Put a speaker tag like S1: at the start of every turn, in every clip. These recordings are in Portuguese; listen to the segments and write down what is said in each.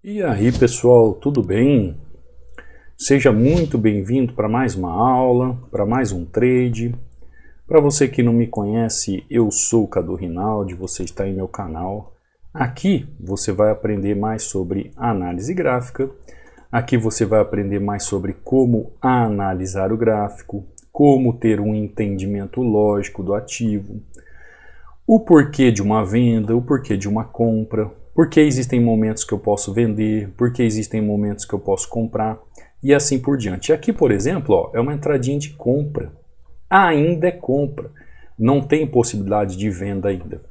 S1: E aí pessoal, tudo bem? Seja muito bem-vindo para mais uma aula, para mais um trade. Para você que não me conhece, eu sou o Cadu Rinaldi, você está em meu canal. Aqui você vai aprender mais sobre análise gráfica, aqui você vai aprender mais sobre como analisar o gráfico, como ter um entendimento lógico do ativo, o porquê de uma venda, o porquê de uma compra, porque existem momentos que eu posso vender, porque existem momentos que eu posso comprar e assim por diante. Aqui, por exemplo, ó, é uma entradinha de compra. Ainda é compra. Não tem possibilidade de venda ainda.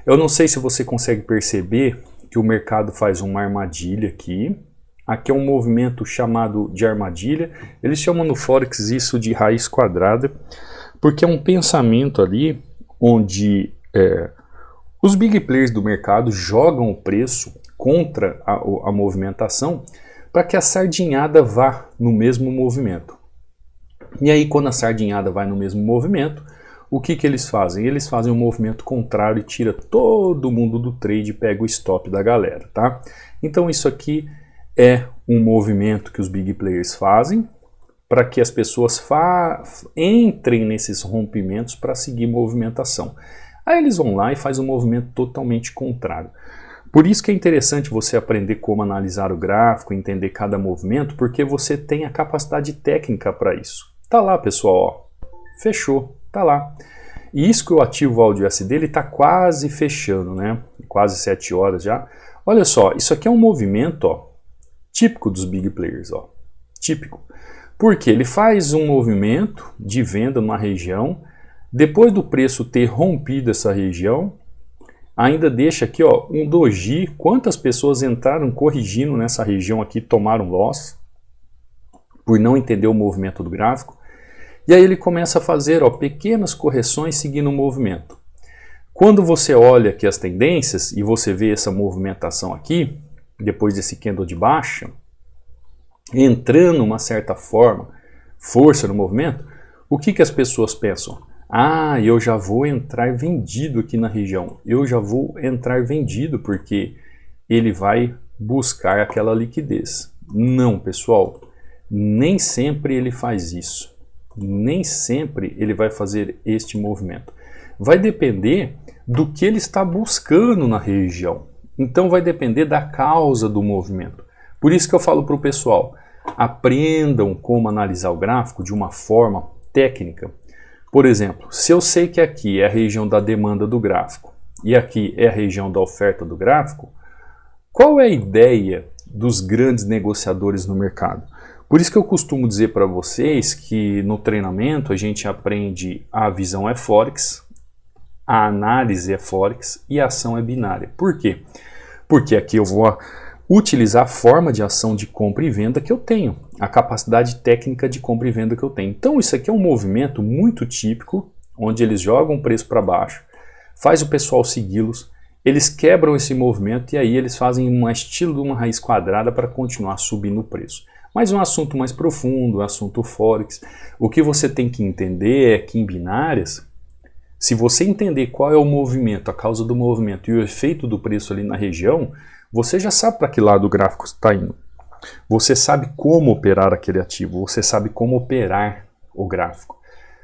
S1: Eu não sei se você consegue perceber que o mercado faz uma armadilha aqui. Aqui é um movimento chamado de armadilha. Eles chamam no Forex isso de raiz quadrada, porque é um pensamento ali onde os big players do mercado jogam o preço contra a movimentação para que a sardinhada vá no mesmo movimento. E aí quando a sardinhada vai no mesmo movimento, o que eles fazem? Eles fazem um movimento contrário e tira todo mundo do trade e pega o stop da galera, tá? Então isso aqui é um movimento que os big players fazem para que as pessoas entrem nesses rompimentos para seguir movimentação. Aí eles vão lá e fazem um movimento totalmente contrário. Por isso que é interessante você aprender como analisar o gráfico, entender cada movimento, porque você tem a capacidade técnica para isso. Tá lá, pessoal, ó. Fechou, tá lá. E isso que o ativo AUDUSD ele tá quase fechando, né? Quase 7 horas já. Olha só, isso aqui é um movimento, ó, típico dos big players, ó. Típico. Porque ele faz um movimento de venda numa região. Depois do preço ter rompido essa região, ainda deixa aqui ó, um doji, quantas pessoas entraram corrigindo nessa região aqui, tomaram loss, por não entender o movimento do gráfico, e aí ele começa a fazer ó, pequenas correções seguindo o movimento. Quando você olha aqui as tendências, e você vê essa movimentação aqui, depois desse candle de baixa, entrando uma certa forma, força no movimento, o que as pessoas pensam? Ah, eu já vou entrar vendido aqui na região. Eu já vou entrar vendido porque ele vai buscar aquela liquidez. Não, pessoal. Nem sempre ele faz isso. Nem sempre ele vai fazer este movimento. Vai depender do que ele está buscando na região. Então vai depender da causa do movimento. Por isso que eu falo para o pessoal, aprendam como analisar o gráfico de uma forma técnica. Por exemplo, se eu sei que aqui é a região da demanda do gráfico e aqui é a região da oferta do gráfico, qual é a ideia dos grandes negociadores no mercado? Por isso que eu costumo dizer para vocês que no treinamento a gente aprende a visão é Forex, a análise é Forex e a ação é binária. Por quê? Porque aqui eu vou utilizar a forma de ação de compra e venda que eu tenho, a capacidade técnica de compra e venda que eu tenho. Então isso aqui é um movimento muito típico, onde eles jogam o preço para baixo, faz o pessoal segui-los, eles quebram esse movimento e aí eles fazem um estilo de uma raiz quadrada para continuar subindo o preço. Mas um assunto mais profundo, um assunto Forex, o que você tem que entender é que em binárias, se você entender qual é o movimento, a causa do movimento e o efeito do preço ali na região, você já sabe para que lado o gráfico está indo. Você sabe como operar aquele ativo, você sabe como operar o gráfico.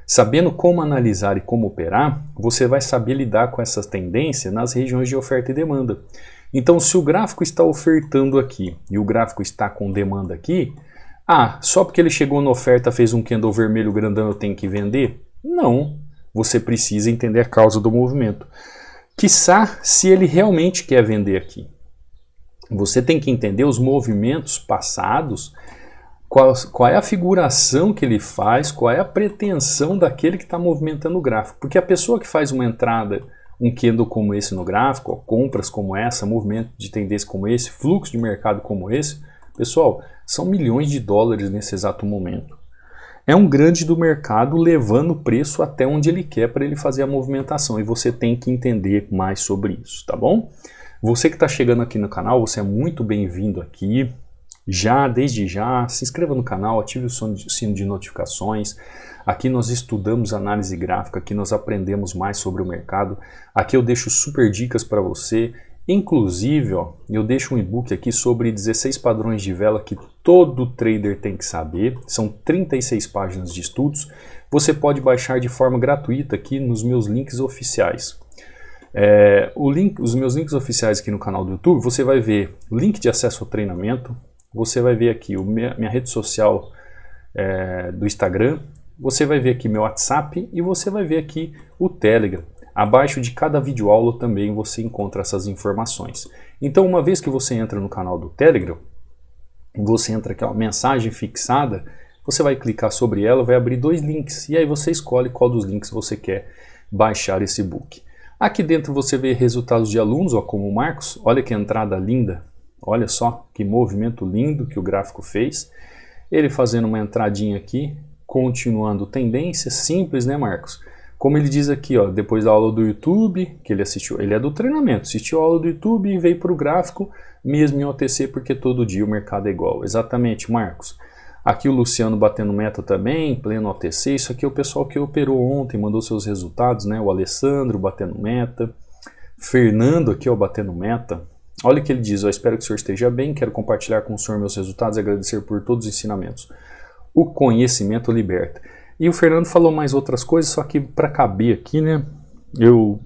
S1: Sabendo como analisar e como operar, você vai saber lidar com essas tendências nas regiões de oferta e demanda. Então, se o gráfico está ofertando aqui e o gráfico está com demanda aqui, só porque ele chegou na oferta, fez um candle vermelho grandão, eu tenho que vender? Não, você precisa entender a causa do movimento. Quiçá se ele realmente quer vender aqui. Você tem que entender os movimentos passados, qual é a figuração que ele faz, qual é a pretensão daquele que está movimentando o gráfico. Porque a pessoa que faz uma entrada, um candle como esse no gráfico, compras como essa, movimento de tendência como esse, fluxo de mercado como esse, pessoal, são milhões de dólares nesse exato momento. É um grande do mercado levando o preço até onde ele quer para ele fazer a movimentação e você tem que entender mais sobre isso, tá bom? Você que está chegando aqui no canal, você é muito bem-vindo aqui. Desde já, se inscreva no canal, ative o sino de notificações. Aqui nós estudamos análise gráfica, aqui nós aprendemos mais sobre o mercado. Aqui eu deixo super dicas para você. Inclusive, ó, eu deixo um e-book aqui sobre 16 padrões de vela que todo trader tem que saber. São 36 páginas de estudos. Você pode baixar de forma gratuita aqui nos meus links oficiais. Os meus links oficiais aqui no canal do YouTube, você vai ver link de acesso ao treinamento, você vai ver aqui minha rede social do Instagram, você vai ver aqui meu WhatsApp e você vai ver aqui o Telegram. Abaixo de cada videoaula também você encontra essas informações. Então, uma vez que você entra no canal do Telegram, você entra aqui, ó, mensagem fixada, você vai clicar sobre ela, vai abrir 2 links, e aí você escolhe qual dos links você quer baixar esse e-book. Aqui dentro você vê resultados de alunos, ó, como o Marcos, olha que entrada linda, olha só que movimento lindo que o gráfico fez. Ele fazendo uma entradinha aqui, continuando tendência, simples, né, Marcos? Como ele diz aqui, ó, depois da aula do YouTube, que ele assistiu, ele é do treinamento, assistiu a aula do YouTube e veio para o gráfico, mesmo em OTC, porque todo dia o mercado é igual. Exatamente, Marcos. Aqui o Luciano batendo meta também, pleno OTC. Isso aqui é o pessoal que operou ontem, mandou seus resultados, né? O Alessandro batendo meta. Fernando aqui, ó, batendo meta. Olha o que ele diz, ó, espero que o senhor esteja bem, quero compartilhar com o senhor meus resultados e agradecer por todos os ensinamentos. O conhecimento liberta. E o Fernando falou mais outras coisas, só que para caber aqui, né, eu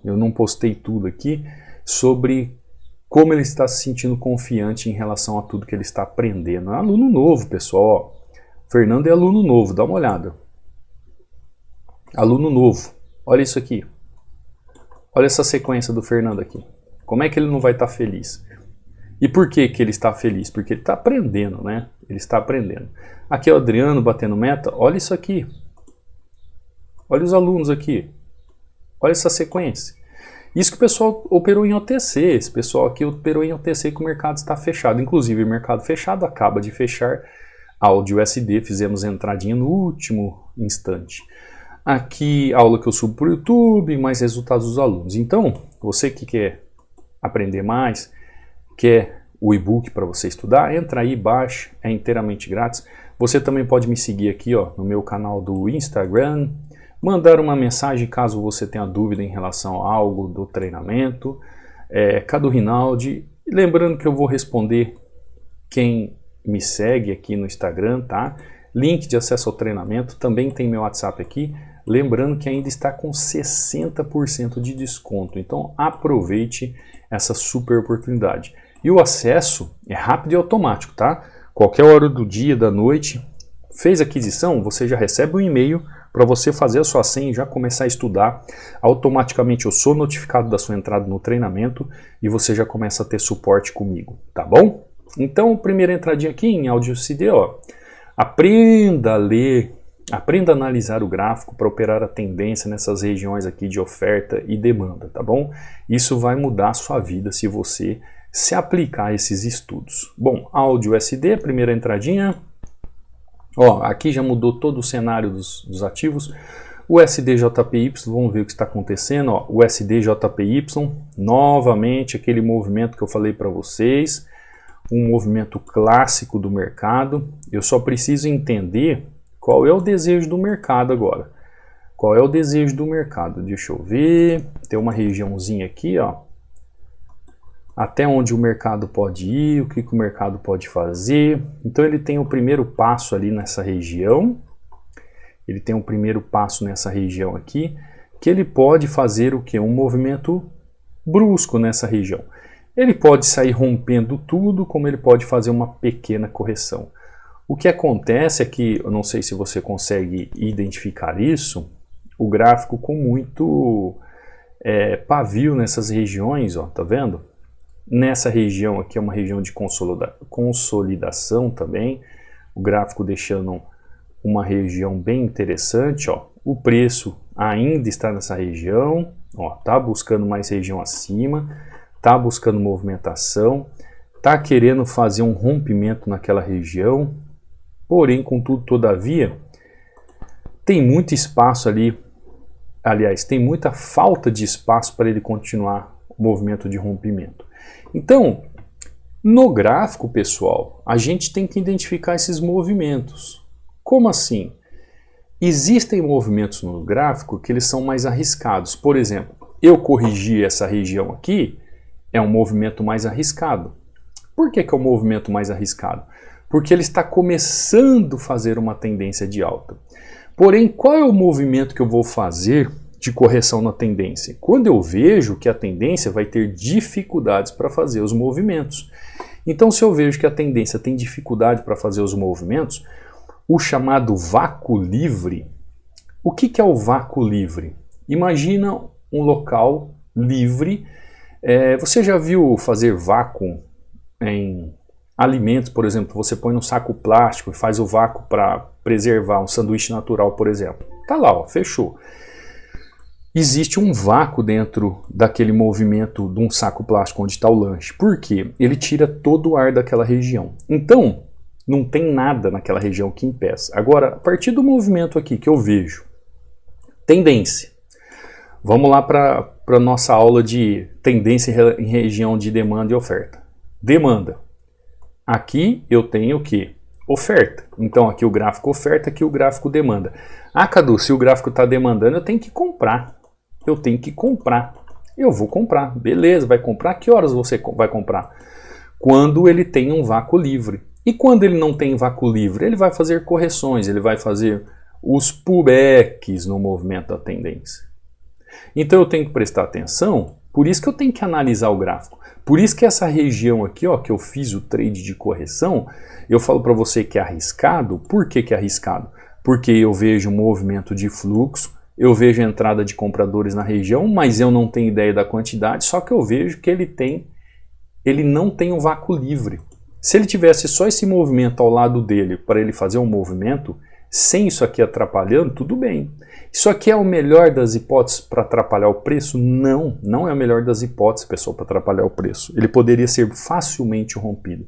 S1: não postei tudo aqui sobre como ele está se sentindo confiante em relação a tudo que ele está aprendendo. É aluno novo, pessoal. Ó. Fernando é aluno novo, dá uma olhada. Aluno novo. Olha isso aqui. Olha essa sequência do Fernando aqui. Como é que ele não vai estar feliz? E por que ele está feliz? Porque ele está aprendendo, né? Ele está aprendendo. Aqui é o Adriano batendo meta. Olha isso aqui. Olha os alunos aqui. Olha essa sequência. Isso que o pessoal operou em OTC. Esse pessoal aqui operou em OTC que o mercado está fechado. Inclusive o mercado fechado acaba de fechar. Áudio USD, fizemos entradinha no último instante. Aqui aula que eu subo para o YouTube, mais resultados dos alunos. Então, você que quer aprender mais, quer o e-book para você estudar, entra aí, baixa, é inteiramente grátis. Você também pode me seguir aqui, ó, no meu canal do Instagram, mandar uma mensagem caso você tenha dúvida em relação a algo do treinamento, Cadu Rinaldi. Lembrando que eu vou responder quem me segue aqui no Instagram, tá? Link de acesso ao treinamento, também tem meu WhatsApp aqui. Lembrando que ainda está com 60% de desconto, então aproveite essa super oportunidade. E o acesso é rápido e automático, tá? Qualquer hora do dia, da noite, fez aquisição, você já recebe um e-mail para você fazer a sua senha e já começar a estudar. Automaticamente eu sou notificado da sua entrada no treinamento e você já começa a ter suporte comigo, tá bom? Então, primeira entradinha aqui em áudio CD, ó. Aprenda a ler, aprenda a analisar o gráfico para operar a tendência nessas regiões aqui de oferta e demanda, tá bom? Isso vai mudar a sua vida se você se aplicar a esses estudos. Bom, áudio SD, primeira entradinha. Ó, aqui já mudou todo o cenário dos ativos. O SDJPY, vamos ver o que está acontecendo. Ó, o SDJPY, novamente aquele movimento que eu falei para vocês. Um movimento clássico do mercado. Eu só preciso entender qual é o desejo do mercado agora. Qual é o desejo do mercado? Deixa eu ver. Tem uma regiãozinha aqui, ó. Até onde o mercado pode ir, o que o mercado pode fazer. Então ele tem o primeiro passo ali nessa região. Ele tem o primeiro passo nessa região aqui, que ele pode fazer o que? Um movimento brusco nessa região. Ele pode sair rompendo tudo, como ele pode fazer uma pequena correção. O que acontece é que, eu não sei se você consegue identificar isso, o gráfico com muito pavio nessas regiões, ó, tá vendo? Nessa região aqui é uma região de consolidação também, o gráfico deixando uma região bem interessante, ó. O preço ainda está nessa região, ó, tá buscando mais região acima, tá buscando movimentação, tá querendo fazer um rompimento naquela região, porém, contudo, todavia, tem muito espaço ali, aliás, tem muita falta de espaço para ele continuar o movimento de rompimento. Então, no gráfico, pessoal, a gente tem que identificar esses movimentos. Como assim? Existem movimentos no gráfico que eles são mais arriscados. Por exemplo, eu corrigi essa região aqui é um movimento mais arriscado. Por que é um movimento mais arriscado? Porque ele está começando a fazer uma tendência de alta. Porém, qual é o movimento que eu vou fazer de correção na tendência? Quando eu vejo que a tendência vai ter dificuldades para fazer os movimentos. Então, se eu vejo que a tendência tem dificuldade para fazer os movimentos, o chamado vácuo livre. O que é o vácuo livre? Imagina um local livre. Você já viu fazer vácuo em alimentos, por exemplo? Você põe num saco plástico e faz o vácuo para preservar um sanduíche natural, por exemplo. Tá lá, ó, fechou. Existe um vácuo dentro daquele movimento de um saco plástico onde está o lanche. Por quê? Ele tira todo o ar daquela região. Então, não tem nada naquela região que impeça. Agora, a partir do movimento aqui que eu vejo, tendência. Vamos lá para a nossa aula de tendência em região de demanda e oferta. Demanda. Aqui eu tenho o quê? Oferta. Então aqui o gráfico oferta, aqui o gráfico demanda. Ah, Cadu, se o gráfico está demandando, eu tenho que comprar. Eu tenho que comprar. Eu vou comprar. Beleza, vai comprar? Que horas você vai comprar? Quando ele tem um vácuo livre. E quando ele não tem vácuo livre? Ele vai fazer correções, ele vai fazer os pullbacks no movimento da tendência. Então eu tenho que prestar atenção, por isso que eu tenho que analisar o gráfico. Por isso que essa região aqui, ó, que eu fiz o trade de correção, eu falo para você que é arriscado. Por que é arriscado? Porque eu vejo um movimento de fluxo, eu vejo a entrada de compradores na região, mas eu não tenho ideia da quantidade, só que eu vejo que ele não tem um vácuo livre. Se ele tivesse só esse movimento ao lado dele para ele fazer um movimento, sem isso aqui atrapalhando, tudo bem. Isso aqui é o melhor das hipóteses para atrapalhar o preço? Não, não é o melhor das hipóteses, pessoal, para atrapalhar o preço. Ele poderia ser facilmente rompido.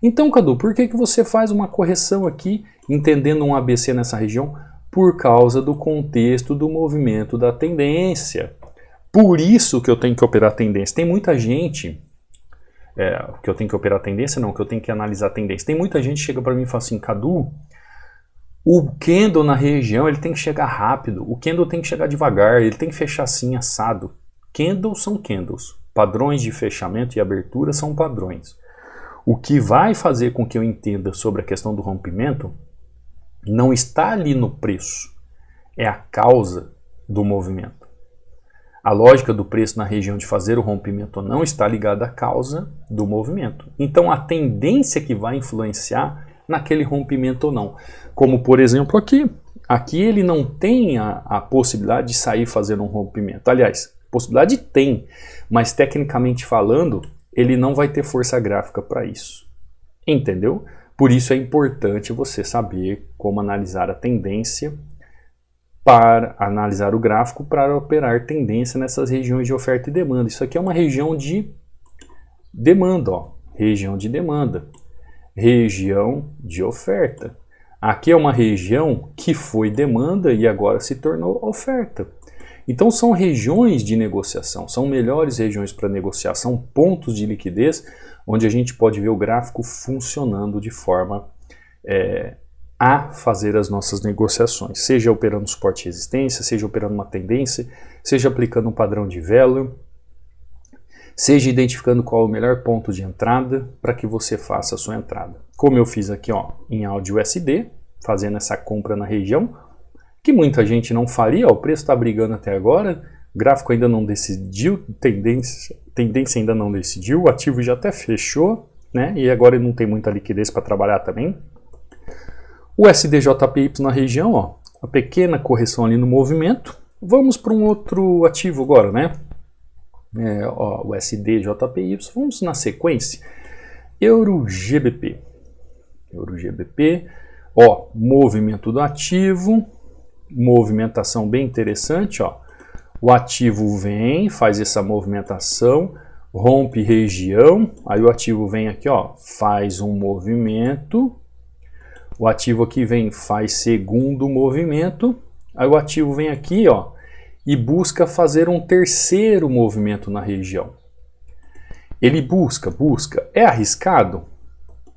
S1: Então, Cadu, por que você faz uma correção aqui, entendendo um ABC nessa região? Por causa do contexto do movimento da tendência. Por isso que eu tenho que operar tendência. Tem muita gente... que eu tenho que operar tendência, não, que eu tenho que analisar tendência. Tem muita gente que chega para mim e fala assim, Cadu, o candle na região ele tem que chegar rápido, o candle tem que chegar devagar, ele tem que fechar assim, assado. Candles são candles, padrões de fechamento e abertura são padrões. O que vai fazer com que eu entenda sobre a questão do rompimento não está ali no preço, é a causa do movimento. A lógica do preço na região de fazer o rompimento ou não está ligada à causa do movimento. Então a tendência que vai influenciar naquele rompimento ou não. Como por exemplo aqui. Aqui ele não tem a possibilidade de sair fazendo um rompimento. Aliás, possibilidade tem, mas tecnicamente falando, ele não vai ter força gráfica para isso. Entendeu? Por isso é importante você saber como analisar a tendência, para analisar o gráfico para operar tendência nessas regiões de oferta e demanda. Isso aqui é uma região de demanda, ó. Região de demanda, região de oferta. Aqui é uma região que foi demanda e agora se tornou oferta. Então são regiões de negociação, são melhores regiões para negociar, são pontos de liquidez onde a gente pode ver o gráfico funcionando de forma a fazer as nossas negociações, seja operando suporte e resistência, seja operando uma tendência, seja aplicando um padrão de vela, seja identificando qual é o melhor ponto de entrada para que você faça a sua entrada. Como eu fiz aqui, ó, em áudio USD, fazendo essa compra na região, que muita gente não faria, ó, o preço está brigando até agora, o gráfico ainda não decidiu, tendência ainda não decidiu, o ativo já até fechou, né? E agora ele não tem muita liquidez para trabalhar também. O SDJPY na região, ó, a pequena correção ali no movimento. Vamos para um outro ativo agora, né? O SDJPY, vamos na sequência. EUROGBP. EUROGBP, ó, movimento do ativo, movimentação bem interessante, ó. O ativo vem, faz essa movimentação, rompe região, aí o ativo vem aqui, ó, faz um movimento. O ativo aqui vem, faz segundo movimento, aí o ativo vem aqui, ó, e busca fazer um terceiro movimento na região. Ele busca, é arriscado?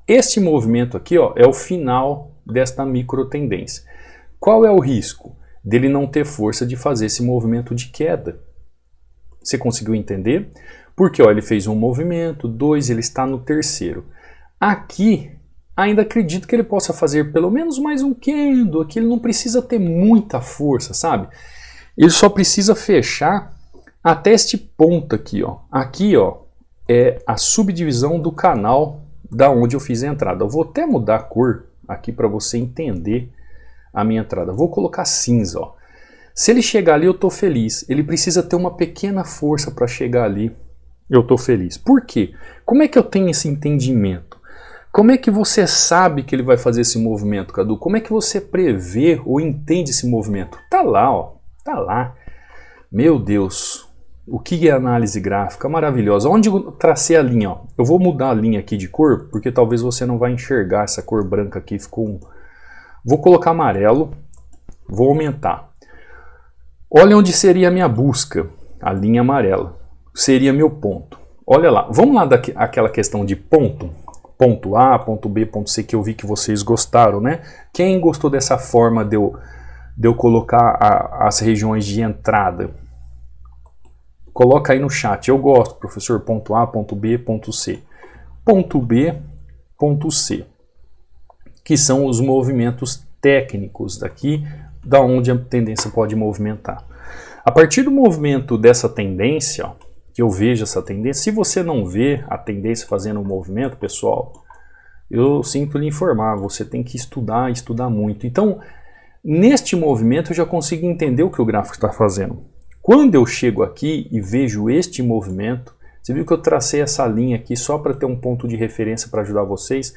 S1: Este movimento aqui, ó, é o final desta micro tendência. Qual é o risco? Dele não ter força de fazer esse movimento de queda. Você conseguiu entender? Porque ó, ele fez um movimento, 2, ele está no terceiro. Aqui, ainda acredito que ele possa fazer pelo menos mais um kendo, aqui ele não precisa ter muita força, sabe? Ele só precisa fechar até este ponto aqui, ó. Aqui, ó, é a subdivisão do canal da onde eu fiz a entrada. Eu vou até mudar a cor aqui para você entender a minha entrada. Vou colocar cinza, ó. Se ele chegar ali, eu tô feliz. Ele precisa ter uma pequena força para chegar ali. Eu tô feliz. Por quê? Como é que eu tenho esse entendimento? Como é que você sabe que ele vai fazer esse movimento, Cadu? Como é que você prevê ou entende esse movimento? Tá lá, ó. Tá lá. Meu Deus. O que é análise gráfica? Maravilhosa. Onde eu tracei a linha? Ó? Eu vou mudar a linha aqui de cor, porque talvez você não vai enxergar essa cor branca aqui. Vou colocar amarelo. Vou aumentar. Olha onde seria a minha busca. A linha amarela. Seria meu ponto. Olha lá. Vamos lá daquela questão de ponto. Ponto A, ponto B, ponto C, que eu vi que vocês gostaram, né? Quem gostou dessa forma de eu colocar as regiões de entrada? Coloca aí no chat. Eu gosto, professor. Ponto A, ponto B, ponto C. Ponto B, ponto C. Que são os movimentos técnicos daqui, da onde a tendência pode movimentar. A partir do movimento dessa tendência, ó, que eu vejo essa tendência, se você não vê a tendência fazendo o movimento, pessoal, eu sinto lhe informar, você tem que estudar muito. Então, neste movimento eu já consigo entender o que o gráfico está fazendo. Quando eu chego aqui e vejo este movimento, você viu que eu tracei essa linha aqui só para ter um ponto de referência para ajudar vocês.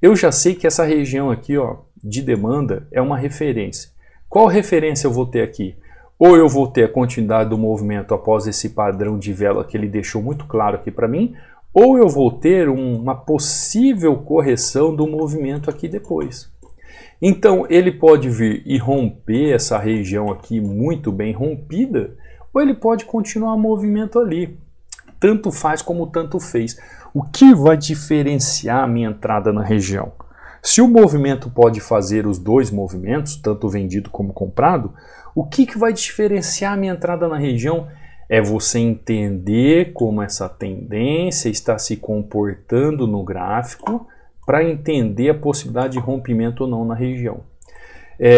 S1: Eu já sei que essa região aqui, ó, de demanda é uma referência. Qual referência eu vou ter aqui? Ou eu vou ter a continuidade do movimento após esse padrão de vela que ele deixou muito claro aqui para mim, ou eu vou ter uma possível correção do movimento aqui depois. Então ele pode vir e romper essa região aqui muito bem rompida, ou ele pode continuar o movimento ali. Tanto faz como tanto fez. O que vai diferenciar a minha entrada na região? Se o movimento pode fazer os dois movimentos, tanto vendido como comprado, o que vai diferenciar a minha entrada na região é você entender como essa tendência está se comportando no gráfico para entender a possibilidade de rompimento ou não na região.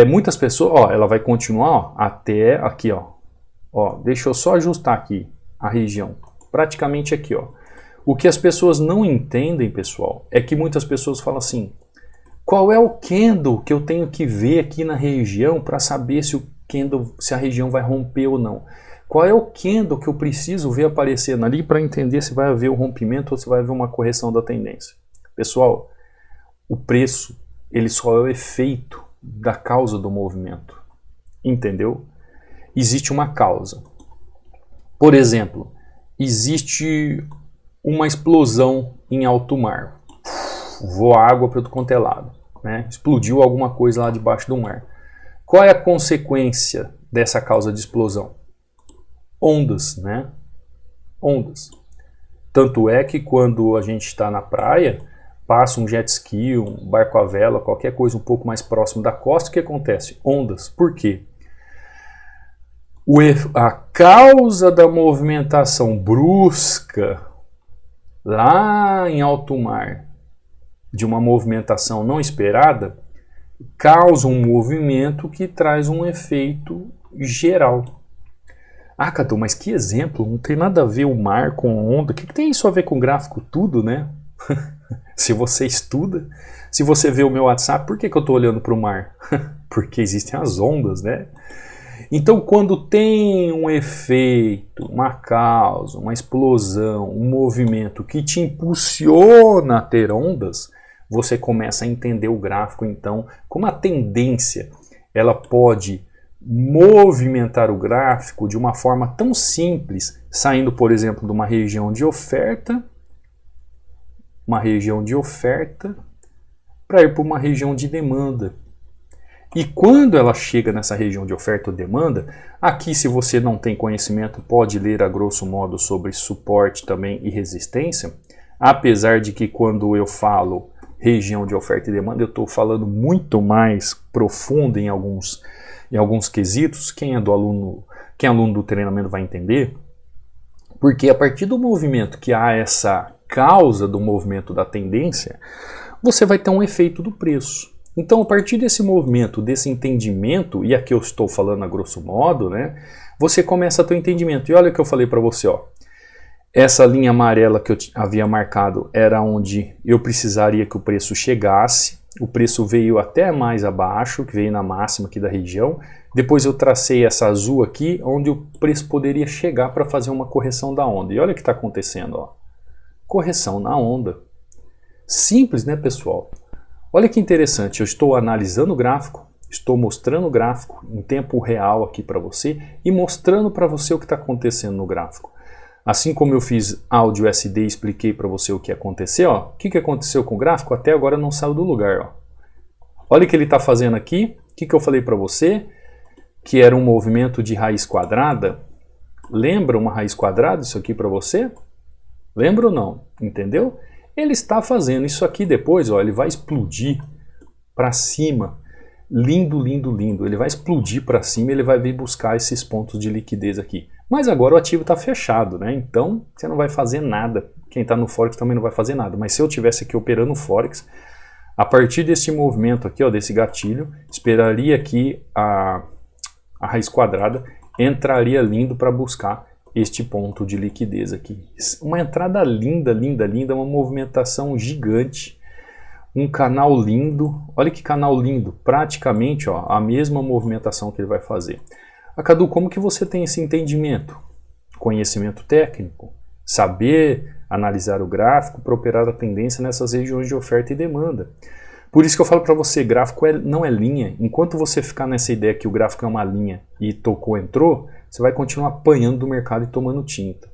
S1: Muitas pessoas, ó, ela vai continuar ó, até aqui, ó. Deixa eu só ajustar aqui a região, praticamente aqui, ó. O que as pessoas não entendem, pessoal, é que muitas pessoas falam assim: qual é o candle que eu tenho que ver aqui na região para saber se a região vai romper ou não? Qual é o candle que eu preciso ver aparecendo ali para entender se vai haver um rompimento ou se vai haver uma correção da tendência? Pessoal, o preço ele só é o efeito da causa do movimento. Entendeu? Existe uma causa. Por exemplo, existe uma explosão em alto mar. Voa água para todo quanto é lado, né? Explodiu alguma coisa lá debaixo do mar. Qual é a consequência dessa causa de explosão? Ondas, né? Ondas. Tanto é que quando a gente está na praia, passa um jet ski, um barco à vela, qualquer coisa um pouco mais próximo da costa, o que acontece? Ondas. Por quê? A causa da movimentação brusca lá em alto mar, de uma movimentação não esperada, causa um movimento que traz um efeito geral. Ah, Cadu, mas que exemplo? Não tem nada a ver o mar com onda. O que tem isso a ver com gráfico? Tudo, né? Se você estuda, se você vê o meu WhatsApp, por que eu estou olhando para o mar? Porque existem as ondas, né? Então, quando tem um efeito, uma causa, uma explosão, um movimento que te impulsiona a ter ondas, você começa a entender o gráfico, então, como a tendência ela pode movimentar o gráfico de uma forma tão simples, saindo, por exemplo, de uma região de oferta para ir para uma região de demanda. E quando ela chega nessa região de oferta ou demanda, aqui, se você não tem conhecimento, pode ler a grosso modo sobre suporte também e resistência, apesar de que quando eu falo região de oferta e demanda, eu estou falando muito mais profundo em alguns quesitos. Quem é aluno do treinamento vai entender. Porque a partir do movimento que há essa causa do movimento da tendência, você vai ter um efeito do preço. Então, a partir desse movimento, desse entendimento, e aqui eu estou falando a grosso modo, né, você começa a ter um entendimento. E olha o que eu falei para você, ó. Essa linha amarela que eu havia marcado era onde eu precisaria que o preço chegasse. O preço veio até mais abaixo, que veio na máxima aqui da região. Depois eu tracei essa azul aqui, onde o preço poderia chegar para fazer uma correção da onda. E olha o que está acontecendo, ó. Correção na onda. Simples, né, pessoal? Olha que interessante, eu estou analisando o gráfico, estou mostrando o gráfico em tempo real aqui para você e mostrando para você o que está acontecendo no gráfico. Assim como eu fiz áudio SD e expliquei para você o que aconteceu, ó, o que aconteceu com o gráfico até agora não saiu do lugar. Ó. Olha o que ele está fazendo aqui, o que eu falei para você, que era um movimento de raiz quadrada. Lembra uma raiz quadrada isso aqui para você? Lembra ou não? Entendeu? Ele está fazendo isso aqui depois, ó, ele vai explodir para cima. Lindo, lindo, lindo. Ele vai explodir para cima e ele vai vir buscar esses pontos de liquidez aqui. Mas agora o ativo está fechado, né? Então você não vai fazer nada. Quem está no Forex também não vai fazer nada. Mas se eu estivesse aqui operando o Forex, a partir desse movimento aqui, ó, desse gatilho, esperaria que a raiz quadrada entraria lindo para buscar este ponto de liquidez aqui. Uma entrada linda, linda, linda, uma movimentação gigante. Um canal lindo, olha que canal lindo, praticamente ó, a mesma movimentação que ele vai fazer. Cadu, como que você tem esse entendimento? Conhecimento técnico, saber analisar o gráfico para operar a tendência nessas regiões de oferta e demanda. Por isso que eu falo para você, gráfico não é linha. Enquanto você ficar nessa ideia que o gráfico é uma linha e tocou, entrou, você vai continuar apanhando do mercado e tomando tinta.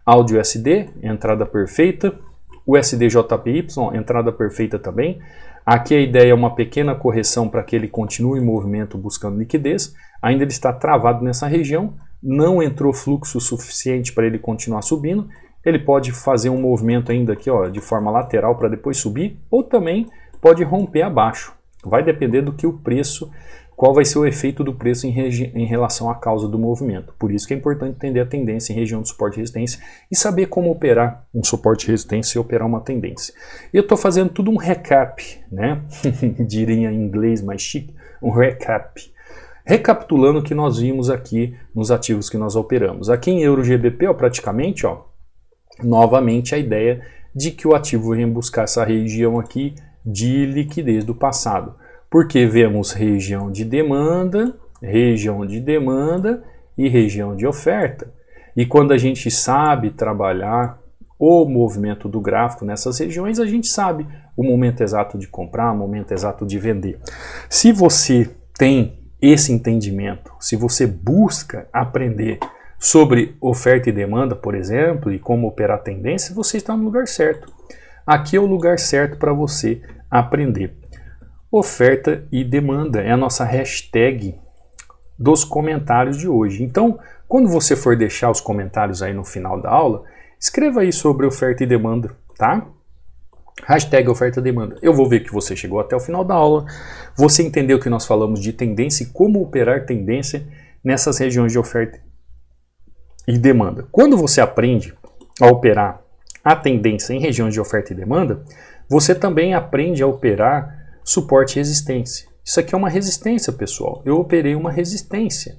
S1: Áudio SD, entrada perfeita. USDJPY, entrada perfeita também. Aqui a ideia é uma pequena correção para que ele continue em movimento buscando liquidez. Ainda ele está travado nessa região, não entrou fluxo suficiente para ele continuar subindo. Ele pode fazer um movimento ainda aqui ó, de forma lateral para depois subir, ou também pode romper abaixo. Vai depender do que o preço, qual vai ser o efeito do preço em relação à causa do movimento. Por isso que é importante entender a tendência em região de suporte e resistência e saber como operar um suporte e resistência e operar uma tendência. E eu estou fazendo tudo um recap, né? Diria em inglês mais chique, um recap. Recapitulando o que nós vimos aqui nos ativos que nós operamos. Aqui em EURO-GBP, ó, praticamente, ó, novamente a ideia de que o ativo vem buscar essa região aqui de liquidez do passado. Porque vemos região de demanda e região de oferta. E quando a gente sabe trabalhar o movimento do gráfico nessas regiões, a gente sabe o momento exato de comprar, o momento exato de vender. Se você tem esse entendimento, se você busca aprender sobre oferta e demanda, por exemplo, e como operar a tendência, você está no lugar certo. Aqui é o lugar certo para você aprender. Oferta e demanda é a nossa hashtag dos comentários de hoje. Então, quando você for deixar os comentários aí no final da aula, escreva aí sobre oferta e demanda, tá? Hashtag oferta e demanda. Eu vou ver que você chegou até o final da aula, você entendeu que nós falamos de tendência e como operar tendência nessas regiões de oferta e demanda. Quando você aprende a operar a tendência em regiões de oferta e demanda, você também aprende a operar suporte e resistência. Isso aqui é uma resistência, pessoal. Eu operei uma resistência.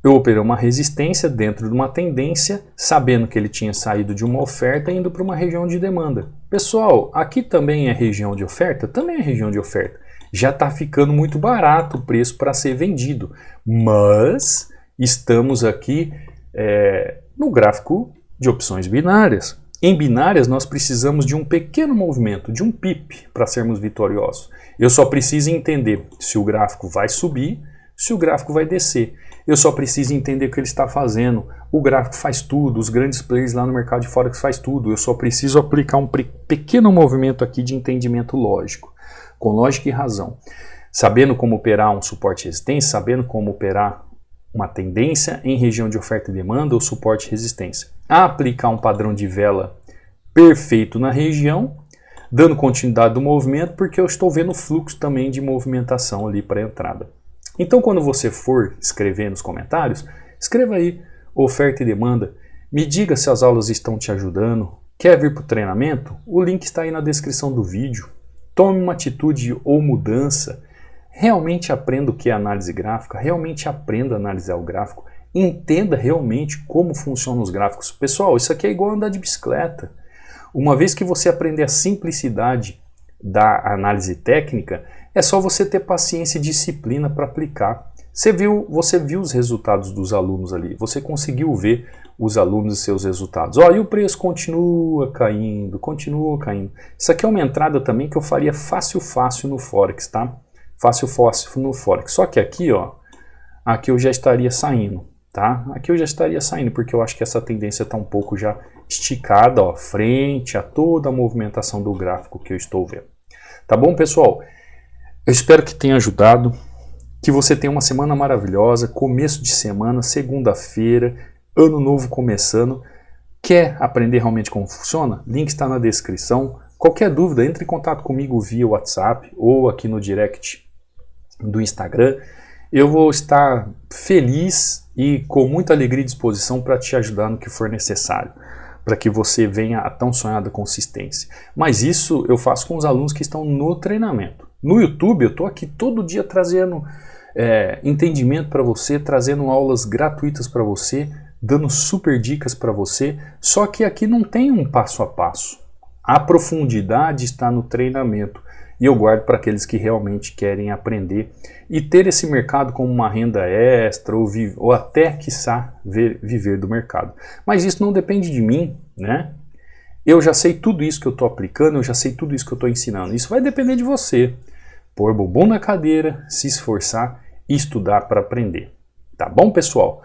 S1: Eu operei uma resistência dentro de uma tendência, sabendo que ele tinha saído de uma oferta e indo para uma região de demanda. Pessoal, aqui também é região de oferta? Também é região de oferta. Já está ficando muito barato o preço para ser vendido. Mas estamos aqui no gráfico de opções binárias. Em binárias, nós precisamos de um pequeno movimento, de um pip, para sermos vitoriosos. Eu só preciso entender se o gráfico vai subir, se o gráfico vai descer. Eu só preciso entender o que ele está fazendo. O gráfico faz tudo, os grandes players lá no mercado de Forex faz tudo. Eu só preciso aplicar um pequeno movimento aqui de entendimento lógico, com lógica e razão. Sabendo como operar um suporte e resistência, sabendo como operar uma tendência em região de oferta e demanda ou suporte e resistência. Aplicar um padrão de vela perfeito na região, dando continuidade do movimento, porque eu estou vendo fluxo também de movimentação ali para a entrada. Então, quando você for escrever nos comentários, escreva aí oferta e demanda Me diga se as aulas estão te ajudando. Quer vir para o treinamento? O link está aí na descrição do vídeo. Tome uma atitude ou mudança. Realmente aprenda o que é análise gráfica, realmente aprenda a analisar o gráfico, entenda realmente como funcionam os gráficos. Pessoal, isso aqui é igual andar de bicicleta. Uma vez que você aprender a simplicidade da análise técnica, é só você ter paciência e disciplina para aplicar. Você viu os resultados dos alunos ali, você conseguiu ver os alunos e seus resultados. E o preço continua caindo, continua caindo. Isso aqui é uma entrada também que eu faria fácil no Forex, tá? Fácil no Forex. Só que aqui, aqui eu já estaria saindo, tá? Aqui eu já estaria saindo, porque eu acho que essa tendência está um pouco já esticada, frente a toda a movimentação do gráfico que eu estou vendo. Tá bom, pessoal? Eu espero que tenha ajudado, que você tenha uma semana maravilhosa, começo de semana, segunda-feira, ano novo começando. Quer aprender realmente como funciona? Link está na descrição. Qualquer dúvida, entre em contato comigo via WhatsApp ou aqui no direct do Instagram. Eu vou estar feliz e com muita alegria e disposição para te ajudar no que for necessário, para que você venha a tão sonhada consistência. Mas isso eu faço com os alunos que estão no treinamento. No YouTube eu estou aqui todo dia trazendo entendimento para você, trazendo aulas gratuitas para você, dando super dicas para você, só que aqui não tem um passo a passo. A profundidade está no treinamento e eu guardo para aqueles que realmente querem aprender e ter esse mercado como uma renda extra ou até, quiçá, viver do mercado. Mas isso não depende de mim, né? Eu já sei tudo isso que eu estou aplicando, eu já sei tudo isso que eu estou ensinando. Isso vai depender de você. Pôr bumbum na cadeira, se esforçar e estudar para aprender. Tá bom, pessoal?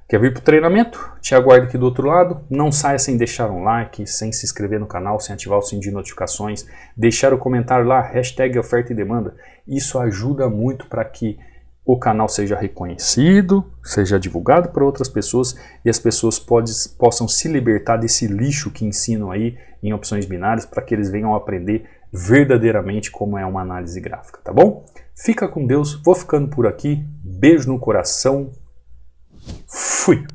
S1: Quer vir para o treinamento? Te aguardo aqui do outro lado. Não saia sem deixar um like, sem se inscrever no canal, sem ativar o sininho de notificações, deixar o comentário lá, hashtag oferta e demanda. Isso ajuda muito para que o canal seja reconhecido, seja divulgado para outras pessoas e as pessoas possam se libertar desse lixo que ensinam aí em opções binárias para que eles venham aprender verdadeiramente como é uma análise gráfica, tá bom? Fica com Deus, vou ficando por aqui, beijo no coração, fui!